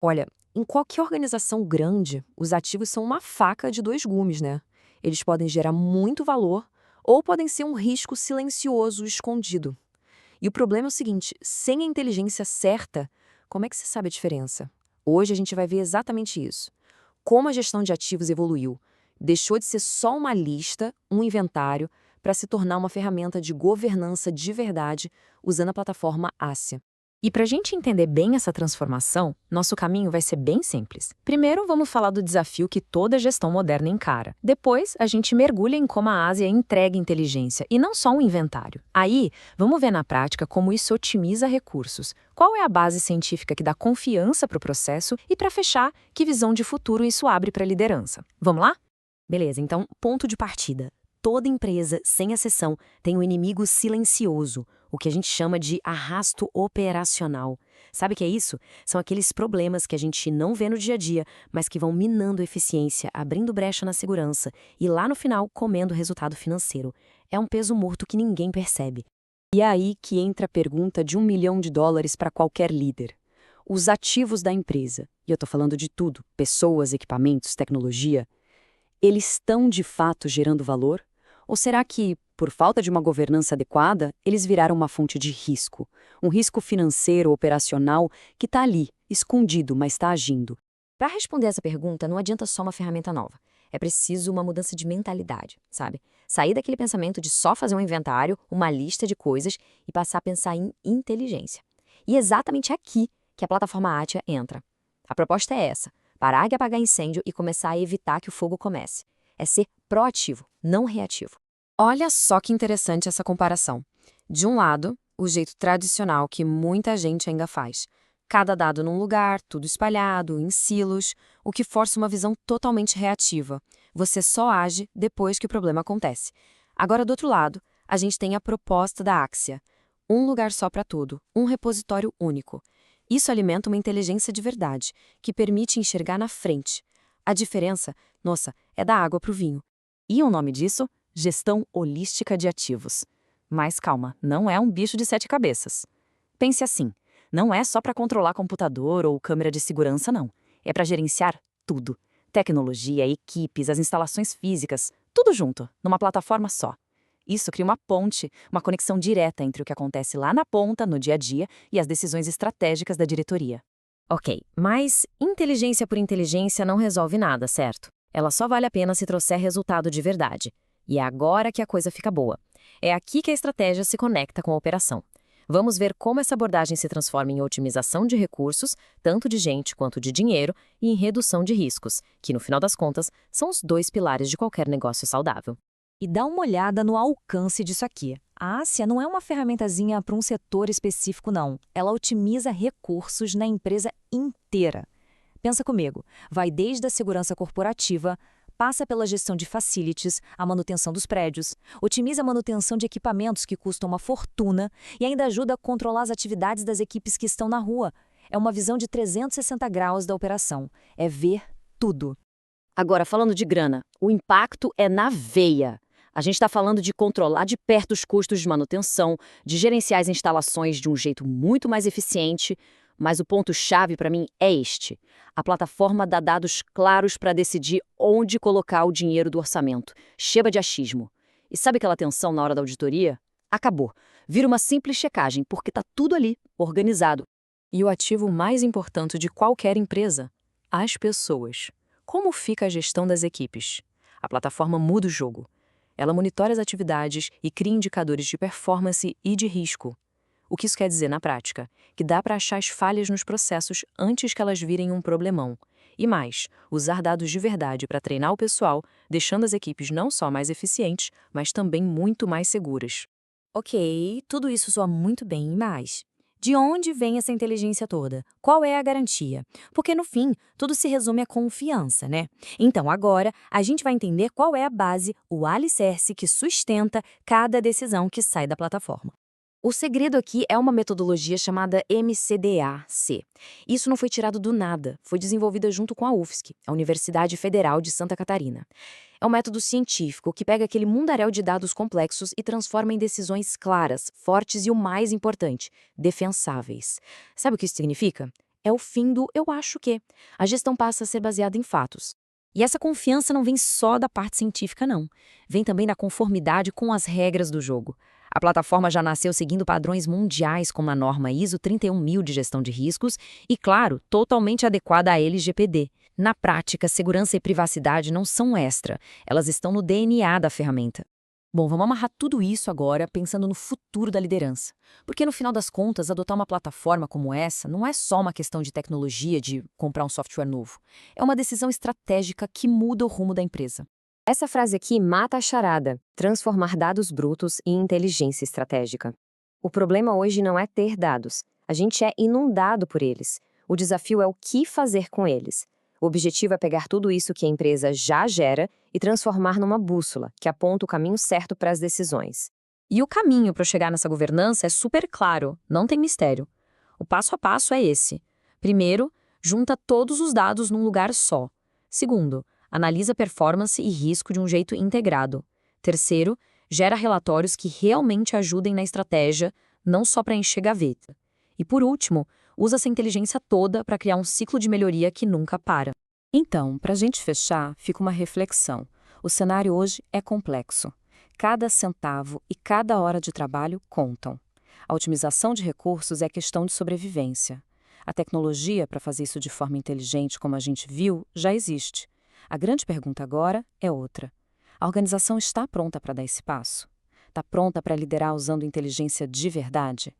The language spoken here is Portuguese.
Olha, em qualquer organização grande, os ativos são uma faca de dois gumes, né? Eles podem gerar muito valor ou podem ser um risco silencioso escondido. E o problema é o seguinte: sem a inteligência certa, como é que se sabe a diferença? Hoje a gente vai ver exatamente isso. Como a gestão de ativos evoluiu. Deixou de ser só uma lista, um inventário, para se tornar uma ferramenta de governança de verdade usando a plataforma Assia. E para a gente entender bem essa transformação, nosso caminho vai ser bem simples. Primeiro, vamos falar do desafio que toda gestão moderna encara. Depois, a gente mergulha em como a Ásia entrega inteligência, e não só um inventário. Aí, vamos ver na prática como isso otimiza recursos. Qual é a base científica que dá confiança para o processo e, para fechar, que visão de futuro isso abre para a liderança. Vamos lá? Beleza, então, ponto de partida. Toda empresa, sem exceção, tem um inimigo silencioso, o que a gente chama de arrasto operacional. Sabe o que é isso? São aqueles problemas que a gente não vê no dia a dia, mas que vão minando a eficiência, abrindo brecha na segurança e lá no final comendo o resultado financeiro. É um peso morto que ninguém percebe. E é aí que entra a pergunta de US$ 1 milhão para qualquer líder. Os ativos da empresa, e eu estou falando de tudo, pessoas, equipamentos, tecnologia, eles estão de fato gerando valor? Ou será que, por falta de uma governança adequada, eles viraram uma fonte de risco? Um risco financeiro, operacional, que está ali, escondido, mas está agindo. Para responder essa pergunta, não adianta só uma ferramenta nova. É preciso uma mudança de mentalidade, sabe? Sair daquele pensamento de só fazer um inventário, uma lista de coisas e passar a pensar em inteligência. E é exatamente aqui que a plataforma Atia entra. A proposta é essa: parar de apagar incêndio e começar a evitar que o fogo comece. É ser proativo, não reativo. Olha só que interessante essa comparação. De um lado, o jeito tradicional que muita gente ainda faz. Cada dado num lugar, tudo espalhado, em silos, o que força uma visão totalmente reativa. Você só age depois que o problema acontece. Agora, do outro lado, a gente tem a proposta da Axia. Um lugar só para tudo, um repositório único. Isso alimenta uma inteligência de verdade, que permite enxergar na frente. A diferença, nossa, é da água para o vinho. E o nome disso? Gestão holística de ativos. Mas calma, não é um bicho de 7 cabeças. Pense assim, não é só para controlar computador ou câmera de segurança, não. É para gerenciar tudo. Tecnologia, equipes, as instalações físicas, tudo junto, numa plataforma só. Isso cria uma ponte, uma conexão direta entre o que acontece lá na ponta, no dia a dia, e as decisões estratégicas da diretoria. Ok, mas inteligência por inteligência não resolve nada, certo? Ela só vale a pena se trouxer resultado de verdade. E é agora que a coisa fica boa. É aqui que a estratégia se conecta com a operação. Vamos ver como essa abordagem se transforma em otimização de recursos, tanto de gente quanto de dinheiro, e em redução de riscos, que no final das contas são os dois pilares de qualquer negócio saudável. E dá uma olhada no alcance disso aqui. A Assia não é uma ferramentazinha para um setor específico, não. Ela otimiza recursos na empresa inteira. Pensa comigo, vai desde a segurança corporativa, passa pela gestão de facilities, a manutenção dos prédios, otimiza a manutenção de equipamentos que custam uma fortuna e ainda ajuda a controlar as atividades das equipes que estão na rua. É uma visão de 360 graus da operação. É ver tudo. Agora, falando de grana, o impacto é na veia. A gente está falando de controlar de perto os custos de manutenção, de gerenciar as instalações de um jeito muito mais eficiente, mas o ponto-chave para mim é este. A plataforma dá dados claros para decidir onde colocar o dinheiro do orçamento. Cheba de achismo. E sabe aquela tensão na hora da auditoria? Acabou. Vira uma simples checagem, porque está tudo ali, organizado. E o ativo mais importante de qualquer empresa? As pessoas. Como fica a gestão das equipes? A plataforma muda o jogo. Ela monitora as atividades e cria indicadores de performance e de risco. O que isso quer dizer na prática? Que dá para achar as falhas nos processos antes que elas virem um problemão. E mais, usar dados de verdade para treinar o pessoal, deixando as equipes não só mais eficientes, mas também muito mais seguras. Ok, tudo isso soa muito bem, mas de onde vem essa inteligência toda? Qual é a garantia? Porque no fim, tudo se resume à confiança, né? Então agora, a gente vai entender qual é a base, o alicerce que sustenta cada decisão que sai da plataforma. O segredo aqui é uma metodologia chamada MCDA-C. Isso não foi tirado do nada, foi desenvolvida junto com a UFSC, a Universidade Federal de Santa Catarina. É um método científico que pega aquele mundaréu de dados complexos e transforma em decisões claras, fortes e, o mais importante, defensáveis. Sabe o que isso significa? É o fim do "eu acho que". A gestão passa a ser baseada em fatos. E essa confiança não vem só da parte científica, não. Vem também da conformidade com as regras do jogo. A plataforma já nasceu seguindo padrões mundiais como a norma ISO 31000 de gestão de riscos e, claro, totalmente adequada à LGPD. Na prática, segurança e privacidade não são extra, elas estão no DNA da ferramenta. Bom, vamos amarrar tudo isso agora pensando no futuro da liderança. Porque no final das contas, adotar uma plataforma como essa não é só uma questão de tecnologia, de comprar um software novo. É uma decisão estratégica que muda o rumo da empresa. Essa frase aqui mata a charada: transformar dados brutos em inteligência estratégica. O problema hoje não é ter dados. A gente é inundado por eles. O desafio é o que fazer com eles. O objetivo é pegar tudo isso que a empresa já gera e transformar numa bússola que aponta o caminho certo para as decisões. E o caminho para chegar nessa governança é super claro, não tem mistério. O passo a passo é esse. Primeiro, junta todos os dados num lugar só. Segundo, analisa performance e risco de um jeito integrado. Terceiro, gera relatórios que realmente ajudem na estratégia, não só para encher gaveta. E por último, usa essa inteligência toda para criar um ciclo de melhoria que nunca para. Então, para a gente fechar, fica uma reflexão. O cenário hoje é complexo. Cada centavo e cada hora de trabalho contam. A otimização de recursos é questão de sobrevivência. A tecnologia para fazer isso de forma inteligente, como a gente viu, já existe. A grande pergunta agora é outra. A organização está pronta para dar esse passo? Está pronta para liderar usando inteligência de verdade?